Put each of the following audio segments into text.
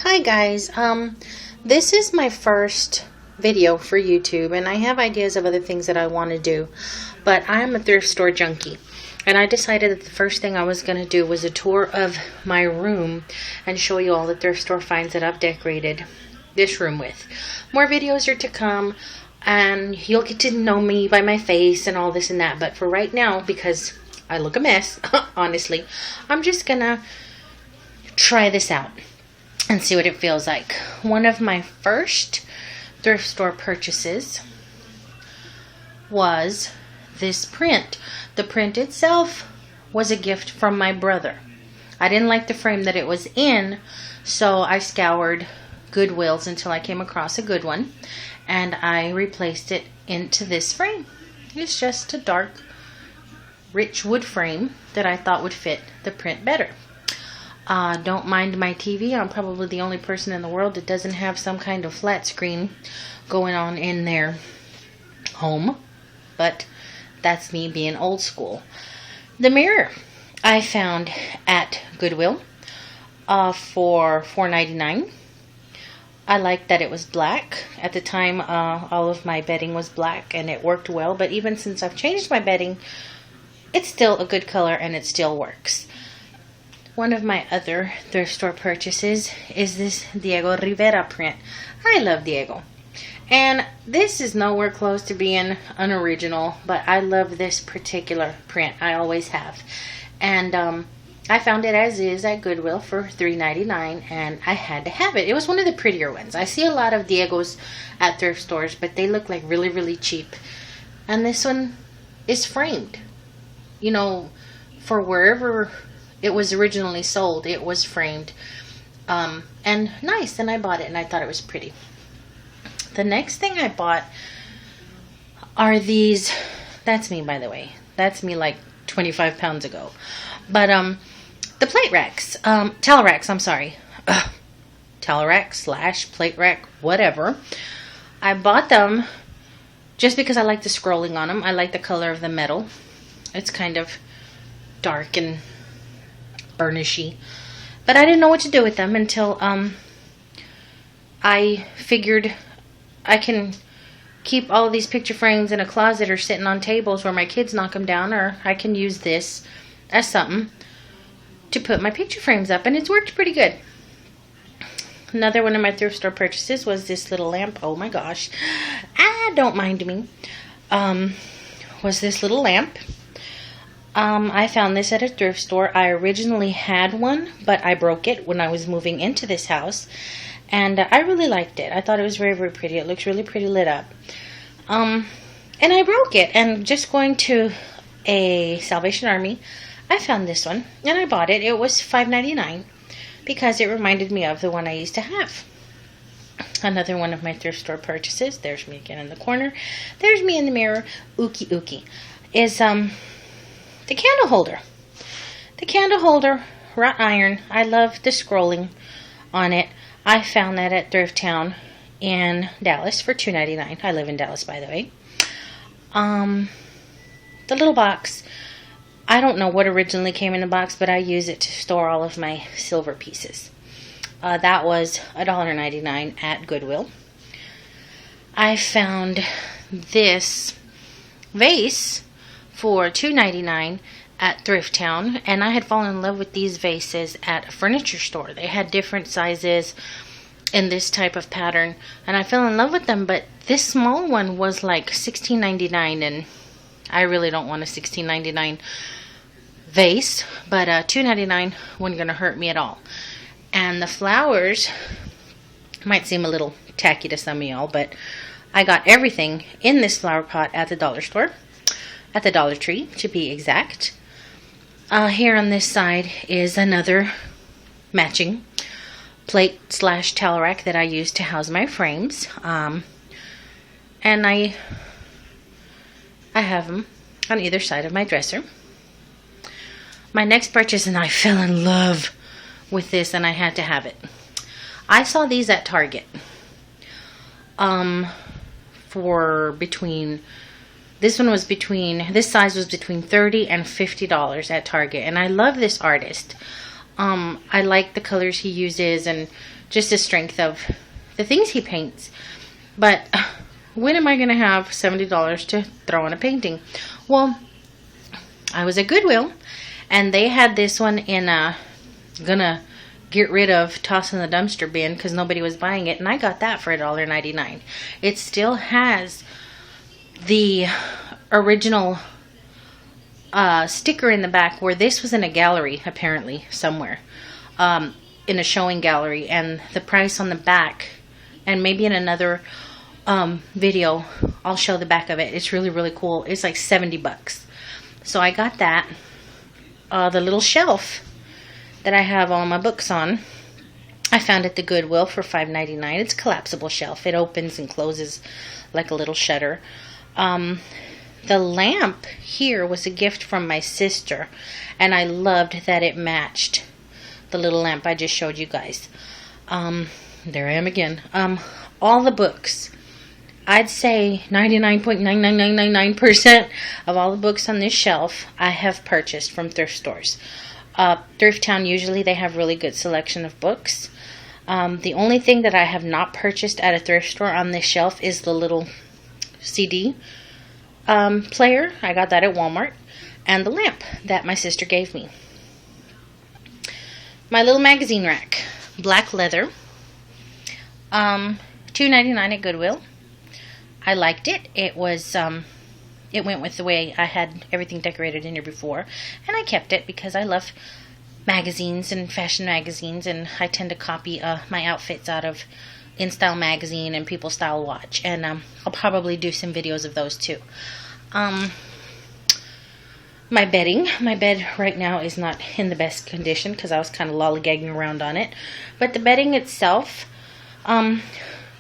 Hi guys, this is my first video for YouTube, and I have ideas of other things that I want to do, but I'm a thrift store junkie, and I decided that the first thing I was going to do was a tour of my room and show you all the thrift store finds that I've decorated this room with. More videos are to come, and you'll get to know me by my face and all this and that, but for right now, because I look a mess, honestly, I'm just gonna try this out and see what it feels like. One of my first thrift store purchases was this print. The print itself was a gift from my brother. I didn't like the frame that it was in, so I scoured Goodwills until I came across a good one, and I replaced it into this frame. It's just a dark, rich wood frame that I thought would fit the print better. Don't mind my TV. I'm probably the only person in the world that doesn't have some kind of flat screen going on in their home, but that's me being old school. The mirror I found at Goodwill for $4.99. I liked that it was black. At the time, all of my bedding was black, and it worked well, but even since I've changed my bedding, it's still a good color and it still works. One of my other thrift store purchases is this Diego Rivera print. I love Diego. And this is nowhere close to being an original, but I love this particular print. I always have. And I found it as is at Goodwill for $3.99, and I had to have it. It was one of the prettier ones. I see a lot of Diegos at thrift stores, but they look like really, really cheap. And this one is framed. You know, for wherever it was originally sold, it was framed and nice, and I bought it and I thought it was pretty. The next thing I bought are these. That's me, by the way. That's me like 25 pounds ago. But the plate racks, towel racks, I'm sorry. Towel rack / plate rack, whatever. I bought them just because I like the scrolling on them. I like the color of the metal. It's kind of dark and burnishy, but I didn't know what to do with them until I figured I can keep all of these picture frames in a closet or sitting on tables where my kids knock them down, or I can use this as something to put my picture frames up, and it's worked pretty good. Another one of my thrift store purchases was this little lamp. Oh my gosh, don't mind me. Was this little lamp. I found this at a thrift store. I originally had one, but I broke it when I was moving into this house, and I really liked it. I thought it was very, very pretty. It looks really pretty lit up. And I broke it, and just going to a Salvation Army, I found this one, and I bought it. It was $5.99 because it reminded me of the one I used to have. Another one of my thrift store purchases, there's me again in the corner, there's me in the mirror, ookie, is the candle holder. The candle holder, wrought iron. I love the scrolling on it. I found that at Thrift Town in Dallas for $2.99. I live in Dallas, by the way. The little box, I don't know what originally came in the box, but I use it to store all of my silver pieces. That was $1.99 at Goodwill. I found this vase for $2.99 at Thrift Town, and I had fallen in love with these vases at a furniture store. They had different sizes in this type of pattern, and I fell in love with them, but this small one was like $16.99, and I really don't want a $16.99 vase, but $2.99 wasn't going to hurt me at all. And the flowers might seem a little tacky to some of y'all, but I got everything in this flower pot at the dollar store. At the Dollar Tree, to be exact. Here on this side is another matching plate / towel rack that I use to house my frames. And I have them on either side of my dresser. My next purchase, and I fell in love with this, and I had to have it. I saw these at Target for between... This size was between $30 and $50 at Target, and I love this artist. I like the colors he uses and just the strength of the things he paints. But when am I going to have $70 to throw on a painting? Well, I was at Goodwill, and they had this one in gonna get rid of, toss in the dumpster bin because nobody was buying it, and I got that for $1.99. It still has the original sticker in the back, where this was in a gallery, apparently, somewhere, in a showing gallery, and the price on the back, and maybe in another video, I'll show the back of it. It's really, really cool. It's like $70. So I got that. The little shelf that I have all my books on, I found at the Goodwill for $5.99. It's a collapsible shelf. It opens and closes like a little shutter. The lamp here was a gift from my sister, and I loved that it matched the little lamp I just showed you guys. There I am again. All the books, I'd say 99.99999% of all the books on this shelf I have purchased from thrift stores. Thrift Town, usually they have really good selection of books. The only thing that I have not purchased at a thrift store on this shelf is the little CD player. I got that at Walmart. And the lamp that my sister gave me. My little magazine rack, black leather, $2.99 at Goodwill. I liked it. It was, it went with the way I had everything decorated in here before, and I kept it because I love magazines and fashion magazines, and I tend to copy my outfits out of In Style magazine and People Style Watch, and I'll probably do some videos of those too. My bedding. My bed right now is not in the best condition because I was kind of lollygagging around on it, but the bedding itself,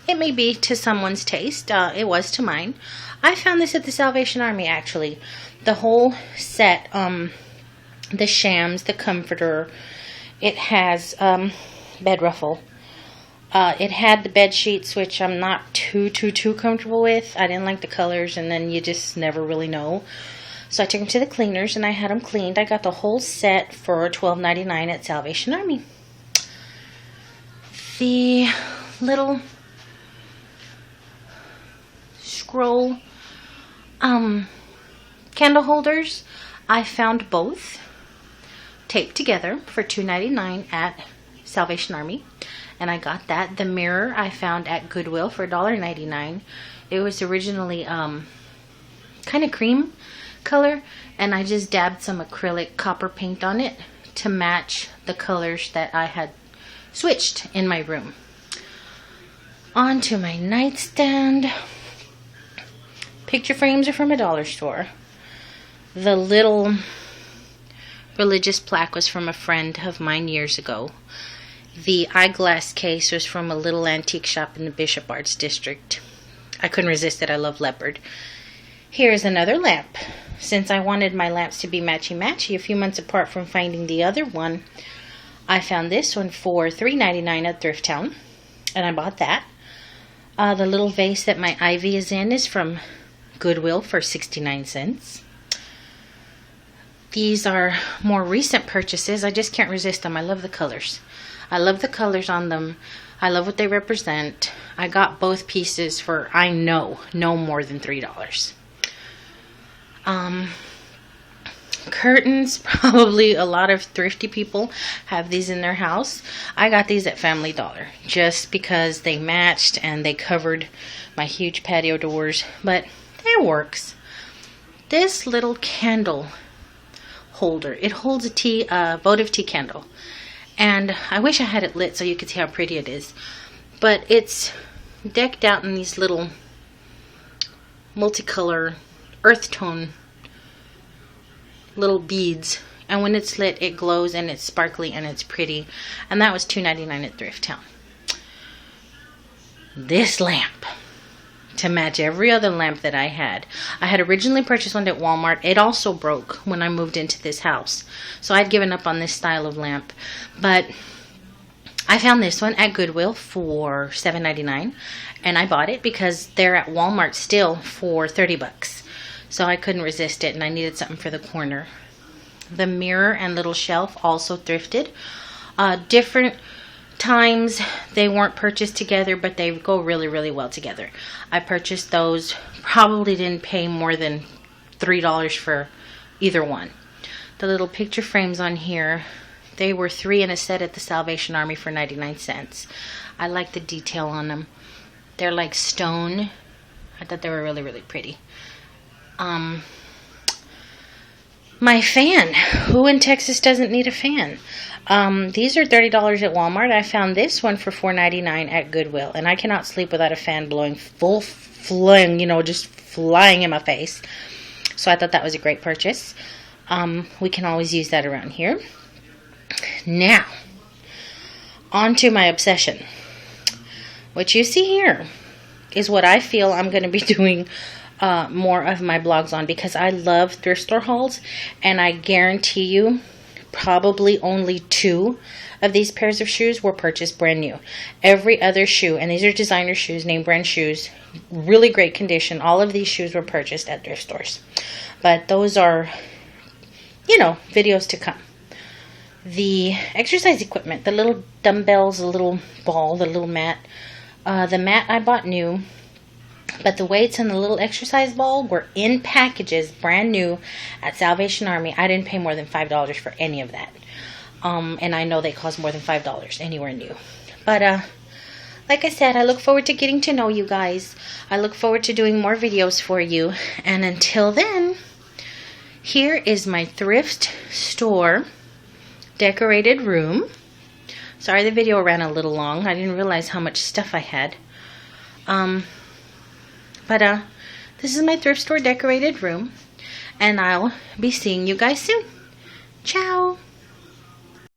it may be to someone's taste. It was to mine. I found this at the Salvation Army, actually. The whole set, the shams, the comforter, it has bed ruffle. It had the bed sheets, which I'm not too comfortable with. I didn't like the colors, and then you just never really know. So I took them to the cleaners, and I had them cleaned. I got the whole set for $12.99 at Salvation Army. The little scroll candle holders, I found both taped together for $2.99 at Salvation Army, and I got that. The mirror I found at Goodwill for $1.99. It was originally kind of cream color, and I just dabbed some acrylic copper paint on it to match the colors that I had switched in my room. On to my nightstand. Picture frames are from a dollar store. The little religious plaque was from a friend of mine years ago. The eyeglass case was from a little antique shop in the Bishop Arts District. I couldn't resist it. I love leopard. Here's another lamp. Since I wanted my lamps to be matchy-matchy a few months apart from finding the other one, I found this one for $3.99 at Thrift Town, and I bought that. The little vase that my ivy is in is from Goodwill for 69 cents. These are more recent purchases. I just can't resist them. I love the colors. I love the colors on them. I love what they represent. I got both pieces for, I know, no more than $3. Curtains, probably a lot of thrifty people have these in their house. I got these at Family Dollar just because they matched and they covered my huge patio doors, but it works. This little candle holder, it holds a votive tea candle, and I wish I had it lit so you could see how pretty it is, but it's decked out in these little multicolor earth tone little beads, and when it's lit it glows and it's sparkly and it's pretty, and that was $2.99 at Thrift Town. This lamp, to match every other lamp that I had originally purchased one at Walmart. It also broke when I moved into this house, so I'd given up on this style of lamp, but I found this one at Goodwill for $7.99, and I bought it because they're at Walmart still for $30. So I couldn't resist it, and I needed something for the corner. The mirror and little shelf, also thrifted. Different times they weren't purchased together, but they go really, really well together. I purchased those, probably didn't pay more than $3 for either one. The little picture frames on here, they were 3 in a set at the Salvation Army for 99 cents. I like the detail on them. They're like stone. I thought they were really, really pretty. My fan. Who in Texas doesn't need a fan? These are $30 at Walmart. I found this one for $4.99 at Goodwill. And I cannot sleep without a fan blowing full fling, you know, just flying in my face. So I thought that was a great purchase. We can always use that around here. Now, on to my obsession. What you see here is what I feel I'm going to be doing more of my blogs on, because I love thrift store hauls, and I guarantee you probably only 2 of these pairs of shoes were purchased brand new. Every other shoe, and these are designer shoes, name brand shoes, really great condition. All of these shoes were purchased at thrift stores. But those are, you know, videos to come. The exercise equipment, the little dumbbells, the little ball, the little mat. The mat I bought new, but the weights and the little exercise ball were in packages, brand new, at Salvation Army. I didn't pay more than $5 for any of that. And I know they cost more than $5 anywhere new. But, like I said, I look forward to getting to know you guys. I look forward to doing more videos for you. And until then, here is my thrift store decorated room. Sorry the video ran a little long. I didn't realize how much stuff I had. This is my thrift store decorated room. And I'll be seeing you guys soon. Ciao!